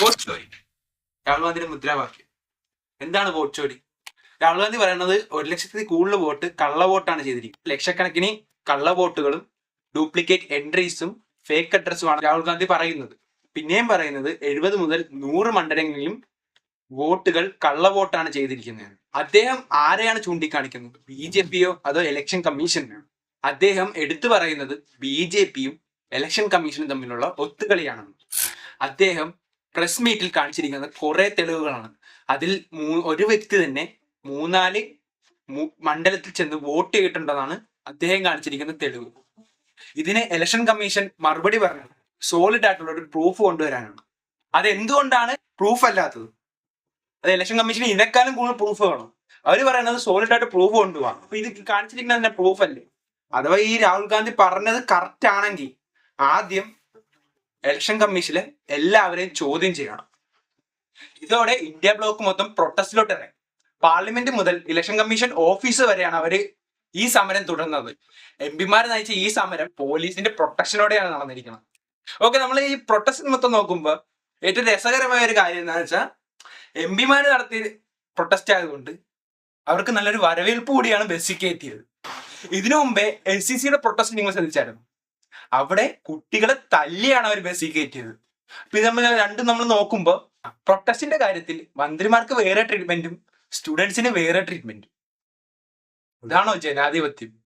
Vote ചോരി. Rahul ഗാന്ധിയുടെ മുദ്രാവാക്യം എന്താണ്? വോട്ട് ചോരി. രാഹുൽ ഗാന്ധി പറയുന്നത് 1,00,000-ൽ കൂടുതൽ വോട്ട് കള്ള വോട്ടാണ് ചെയ്തിരിക്കുന്നത്. ലക്ഷക്കണക്കിന് കള്ള വോട്ടുകളും ഡ്യൂപ്ലിക്കേറ്റ് എൻട്രീസും ഫേക്ക് അഡ്രസ്സുമാണ് രാഹുൽ ഗാന്ധി പറയുന്നത്. പിന്നെയും പറയുന്നത് 70 മുതൽ 100 മണ്ഡലങ്ങളിലും വോട്ടുകൾ കള്ള വോട്ടാണ് ചെയ്തിരിക്കുന്നത്. അദ്ദേഹം ആരെയാണ് ചൂണ്ടിക്കാണിക്കുന്നത്? BJPയോ അതോ ഇലക്ഷൻ കമ്മീഷനെയോ? അദ്ദേഹം എടുത്തു പറയുന്നത് BJPയും ഇലക്ഷൻ കമ്മീഷനും തമ്മിലുള്ള ഒത്തുകളിയാണെന്ന്. അദ്ദേഹം പ്രസ് മീറ്റിൽ കാണിച്ചിരിക്കുന്നത് കുറെ തെളിവുകളാണ്. അതിൽ ഒരു വ്യക്തി തന്നെ 3-4 മണ്ഡലത്തിൽ ചെന്ന് വോട്ട് ചെയ്തിട്ടുണ്ടെന്നാണ് അദ്ദേഹം കാണിച്ചിരിക്കുന്ന തെളിവ്. ഇതിന് ഇലക്ഷൻ കമ്മീഷൻ മറുപടി പറഞ്ഞത് സോളിഡ് ആയിട്ടുള്ള ഒരു പ്രൂഫ് കൊണ്ടുവരാനാണ്. അത് എന്തുകൊണ്ടാണ് പ്രൂഫ് അല്ലാത്തത്? അത് ഇലക്ഷൻ കമ്മീഷന് ഇതിനേക്കാളും കൂടുതൽ പ്രൂഫ് വേണം. അവര് പറയുന്നത് സോളിഡ് ആയിട്ട് പ്രൂഫ് കൊണ്ടുപോകാം. അപ്പൊ ഇത് കാണിച്ചിരിക്കുന്നത് പ്രൂഫ് അല്ലേ? അഥവാ ഈ രാഹുൽ ഗാന്ധി പറഞ്ഞത് കറക്റ്റ് ആണെങ്കിൽ ആദ്യം ഇലക്ഷൻ കമ്മീഷനിലെ എല്ലാവരെയും ചോദ്യം ചെയ്യണം. ഇതോടെ ഇന്ത്യ ബ്ലോക്ക് മൊത്തം പ്രൊട്ടസ്റ്റിലോട്ട് ഇറങ്ങി. പാർലമെന്റ് മുതൽ ഇലക്ഷൻ കമ്മീഷൻ ഓഫീസ് വരെയാണ് അവര് ഈ സമരം തുടർന്നത്. MP-മാർ നയിച്ച ഈ സമരം പോലീസിന്റെ പ്രൊട്ടക്ഷനോടെയാണ് നടന്നിരിക്കുന്നത്. ഓക്കെ, നമ്മൾ ഈ പ്രൊട്ടസ്റ്റ് മൊത്തം നോക്കുമ്പോൾ ഏറ്റവും രസകരമായ ഒരു കാര്യം എന്താണെന്ന് വെച്ചാൽ MP-മാർ നടത്തിയ പ്രൊട്ടസ്റ്റ് ആയതുകൊണ്ട് അവർക്ക് നല്ലൊരു വരവേൽപ്പ് കൂടിയാണ് ബസ്സിൽ കയറ്റിയത്. ഇതിനു മുമ്പേ LCCയുടെ പ്രൊട്ടസ്റ്റ് നിങ്ങൾ ശ്രദ്ധിച്ചായിരുന്നു. അവിടെ കുട്ടികളെ തല്ലിയാണ് അവർ ബസ്സിൽ കയറ്റിയത്. അപ്പൊ ഇത് രണ്ടും നമ്മൾ നോക്കുമ്പോൾ പ്രൊട്ടസ്റ്റിന്റെ കാര്യത്തിൽ മന്ത്രിമാർക്ക് വേറെ ട്രീറ്റ്മെന്റും സ്റ്റുഡൻസിന് വേറെ ട്രീറ്റ്മെന്റും. ഇതാണോ ജനാധിപത്യം?